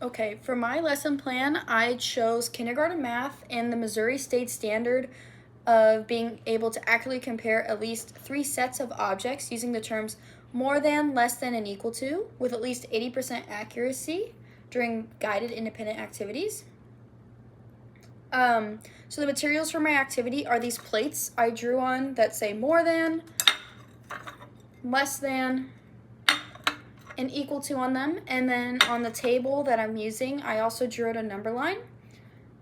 Okay, for my lesson plan, I chose kindergarten math and the Missouri State Standard of being able to accurately compare at least 3 sets of objects using the terms more than, less than, and equal to with at least 80% accuracy during guided independent activities. So the materials for my activity are these plates I drew on that say more than, less than, and equal to on them. And then on the table that I'm using, I also drew out a number line.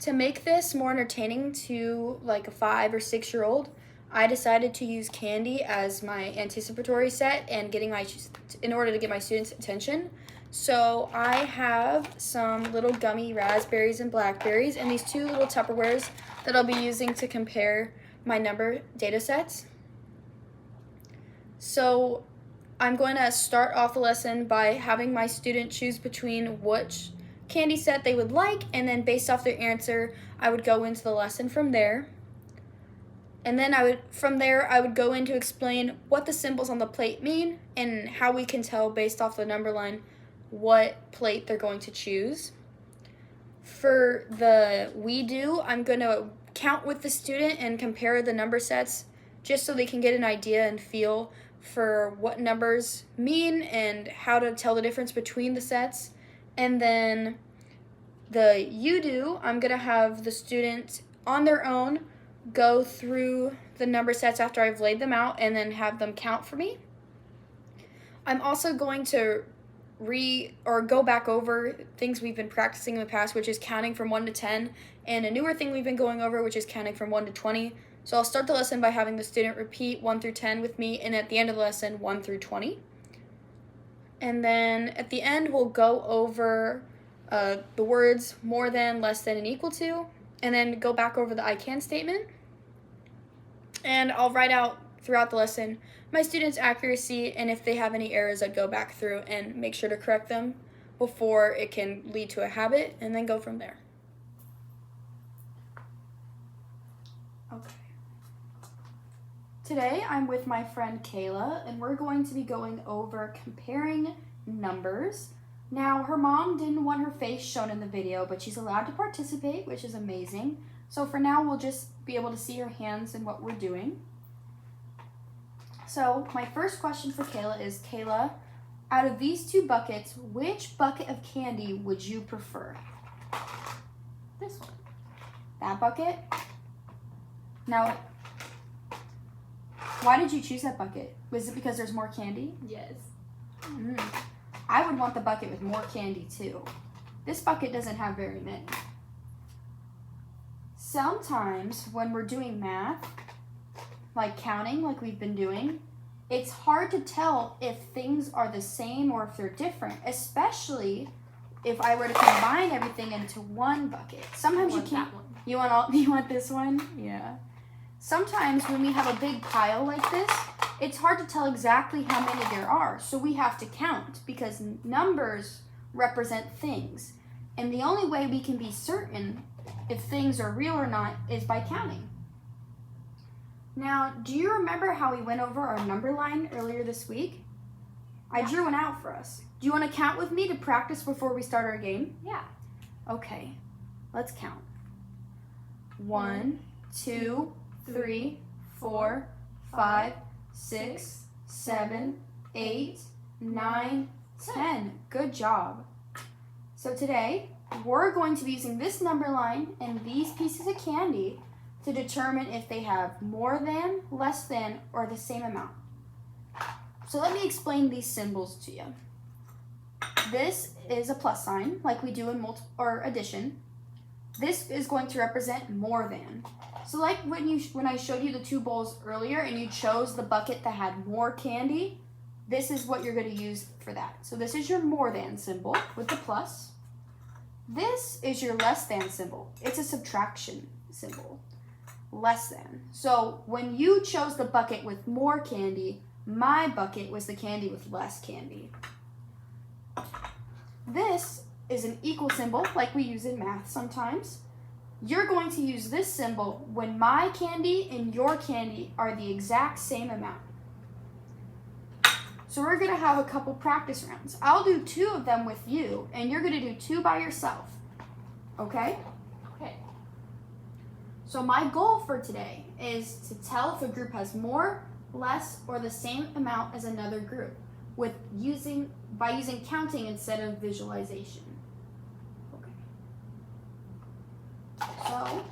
To make this more entertaining to like a 5 or 6-year-old, I decided to use candy as my anticipatory set and in order to get my students' attention. So I have some little gummy raspberries and blackberries and these 2 little Tupperwares that I'll be using to compare my number data sets. So I'm going to start off the lesson by having my student choose between which candy set they would like, and then based off their answer, I would go into the lesson from there. And then from there, I would go in to explain what the symbols on the plate mean and how we can tell based off the number line what plate they're going to choose. For the we do, I'm going to count with the student and compare the number sets just so they can get an idea and feel for what numbers mean and how to tell the difference between the sets. And then the you do, I'm going to have the student on their own go through the number sets after I've laid them out and then have them count for me. I'm also going to go back over things we've been practicing in the past, which is counting from 1 to 10, and a newer thing we've been going over, which is counting from 1 to 20. So I'll start the lesson by having the student repeat 1 through 10 with me, and at the end of the lesson, 1 through 20. And then at the end, we'll go over the words more than, less than, and equal to, and then go back over the I can statement. And I'll write out throughout the lesson my students' accuracy, and if they have any errors, I'd go back through and make sure to correct them before it can lead to a habit, and then go from there. Okay. Today I'm with my friend Kayla, and we're going to be going over comparing numbers. Now, her mom didn't want her face shown in the video, but she's allowed to participate, which is amazing. So for now, we'll just be able to see her hands and what we're doing. So my first question for Kayla is, Kayla, out of these 2 buckets, which bucket of candy would you prefer? This one. That bucket? Now, why did you choose that bucket? Was it because there's more candy? Yes. I would want the bucket with more candy too. This bucket doesn't have very many. Sometimes when we're doing math, like counting, like we've been doing, it's hard to tell if things are the same or if they're different, especially if I were to combine everything into one bucket. Sometimes you can't. You want this one? Yeah. Sometimes when we have a big pile like this, it's hard to tell exactly how many there are, so we have to count because numbers represent things. And the only way we can be certain if things are real or not is by counting. Now, do you remember how we went over our number line earlier this week? I drew one out for us. Do you want to count with me to practice before we start our game? Yeah. Okay, let's count. 1, 2, 3, 4, 5, 6, 7, 8, 9, 10. Good job. So today, we're going to be using this number line and these pieces of candy to determine if they have more than, less than, or the same amount. So let me explain these symbols to you. This is a plus sign, like we do in addition. This is going to represent more than. So like when I showed you the 2 bowls earlier and you chose the bucket that had more candy, this is what you're going to use for that. So this is your more than symbol with the plus. This is your less than symbol. It's a subtraction symbol. Less than. So when you chose the bucket with more candy, my bucket was the candy with less candy. This is an equal symbol, like we use in math sometimes. You're going to use this symbol when my candy and your candy are the exact same amount. So we're gonna have a couple practice rounds. I'll do 2 of them with you, and you're gonna do 2 by yourself. Okay? Okay. So my goal for today is to tell if a group has more, less, or the same amount as another group by using counting instead of visualization. Okay. So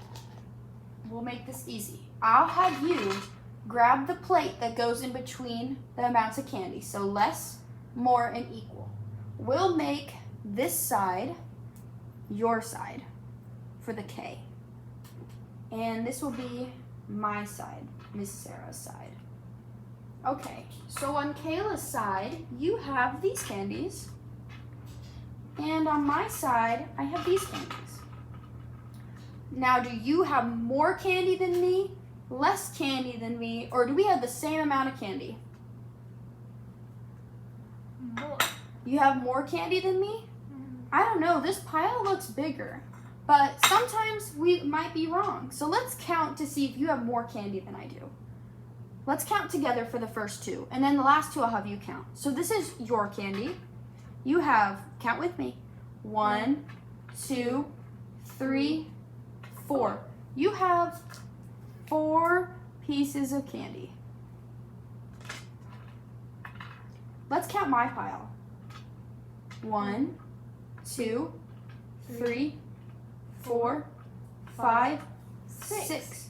we'll make this easy. I'll have you grab the plate that goes in between the amounts of candy. So less, more, and equal. We'll make this side your side for the K. And this will be my side, Miss Sarah's side. Okay, so on Kayla's side, you have these candies. And on my side, I have these candies. Now, do you have more candy than me, less candy than me, or do we have the same amount of candy? More. You have more candy than me? I don't know, this pile looks bigger, but sometimes we might be wrong. So let's count to see if you have more candy than I do. Let's count together for the first 2, and then the last 2 I'll have you count. So this is your candy. You have, count with me, 1, 2, 3, 4. You have 4 pieces of candy. Let's count my pile. 1, 2, 3, 4, 5, 6.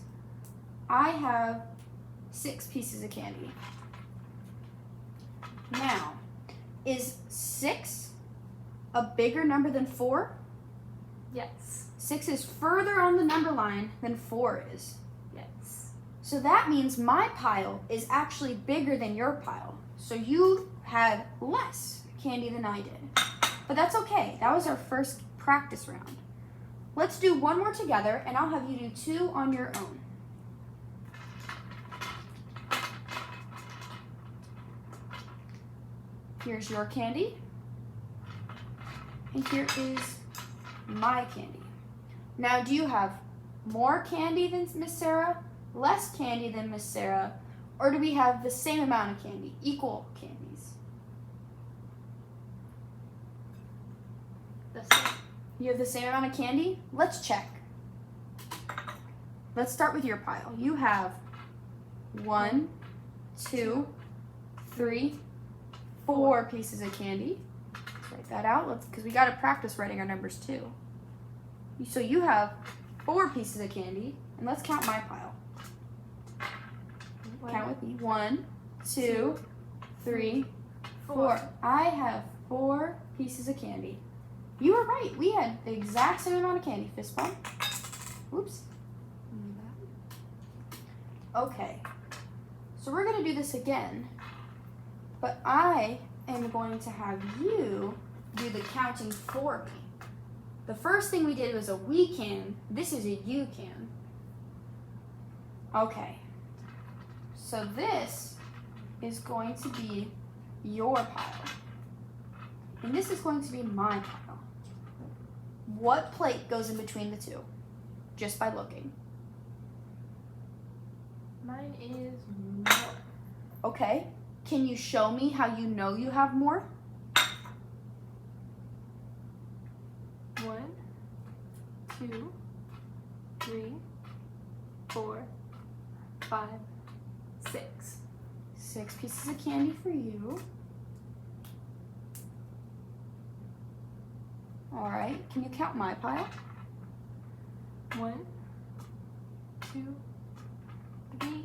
I have 6 pieces of candy. Now, is 6 a bigger number than 4? Yes. 6 is further on the number line than 4 is. Yes. So that means my pile is actually bigger than your pile. So you had less candy than I did. But that's okay. That was our first practice round. Let's do 1 more together, and I'll have you do 2 on your own. Here's your candy. And here is my candy. Now, do you have more candy than Miss Sarah, less candy than Miss Sarah, or do we have the same amount of candy, equal candies? The same. You have the same amount of candy? Let's check. Let's start with your pile. You have 1, 2, 3, 4 pieces of candy. Let's write that out because we got to practice writing our numbers too. So you have 4 pieces of candy, and let's count my pile. Count with me. 1, 2, 3, 4. I have 4 pieces of candy. You were right. We had the exact same amount of candy. Fist bump. Oops. Okay. So we're going to do this again. But I am going to have you do the counting for me. The first thing we did was a we can. This is a you can. Okay. So this is going to be your pile. And this is going to be my pile. What plate goes in between the 2? Just by looking. Mine is more. Okay. Can you show me how you know you have more? 1, 2, 3, 4, 5, 6. 6 pieces of candy for you. All right. Can you count my pile? 1, 2, 3,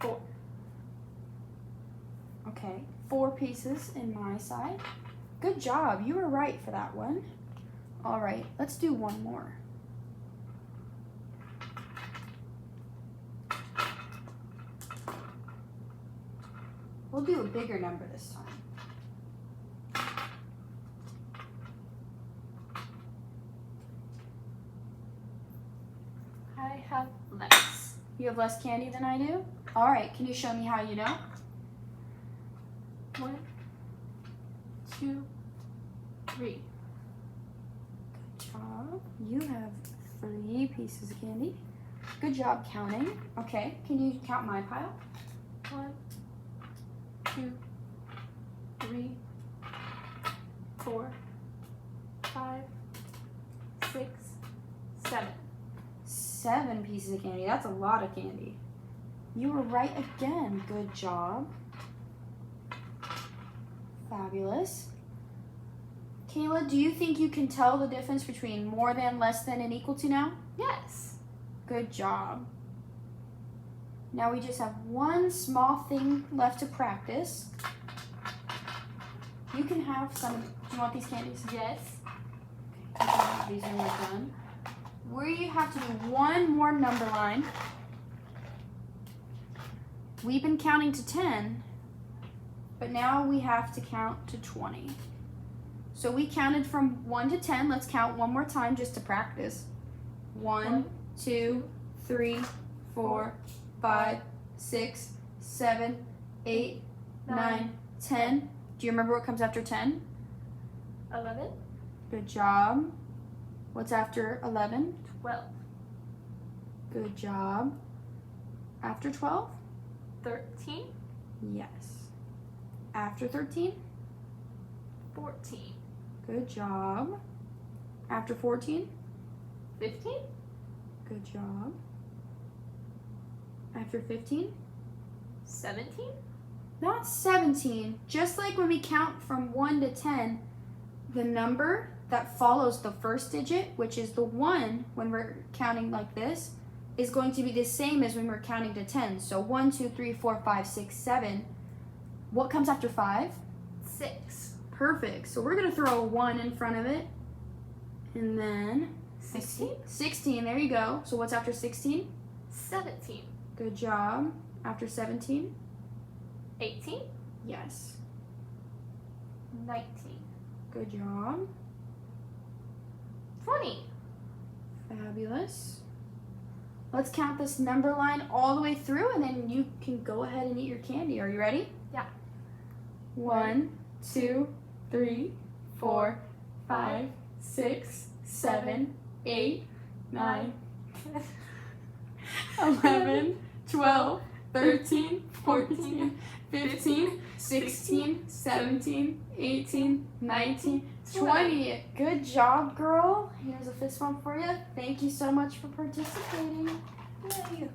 4. Okay. 4 pieces in my side. Good job. You were right for that one. All right. Let's do 1 more. We'll do a bigger number this time. I have less. You have less candy than I do? All right. Can you show me how you know? 1, 2, 3. Good job. You have 3 pieces of candy. Good job counting. Okay. Can you count my pile? 1, 2, 3, 4, 5, 6, 7. 7 pieces of candy. That's a lot of candy. You were right again. Good job. Fabulous. Kayla, do you think you can tell the difference between more than, less than, and equal to now? Yes. Good job. Now we just have one small thing left to practice. You can have some. Do you want these candies? Yes. You can have these when we're done. We have to do one more number line. We've been counting to 10, but now we have to count to 20. So we counted from 1 to 10. Let's count one more time just to practice. 1, 2, 3, 4, 5, 6, 7, 8, 9, 10. Do you remember what comes after 10? 11, Good job. What's after 11? 12, Good job. After 12? 13, Yes. After 13? 14, Good job. After 14? 15, Good job. After 15? 17, Not 17. Just like when we count from 1 to 10, the number that follows the first digit, which is the 1 when we're counting like this, is going to be the same as when we're counting to 10. So 1, 2, 3, 4, 5, 6, 7. What comes after 5? 6, Perfect. So we're going to throw a 1 in front of it. And then 16, 16. There you go. So what's after 16? 17, Good job. After 17? 18, Yes. 19, Good job. 20. Fabulous. Let's count this number line all the way through and then you can go ahead and eat your candy. Are you ready? Yeah. 1, 2, 3, 4, 5, 6, 7, 8, 9, 11, 12, 13, 14, 15, 16, 17, 18, 19, 20. Good job, girl. Here's a fist bump for you. Thank you so much for participating. Yay.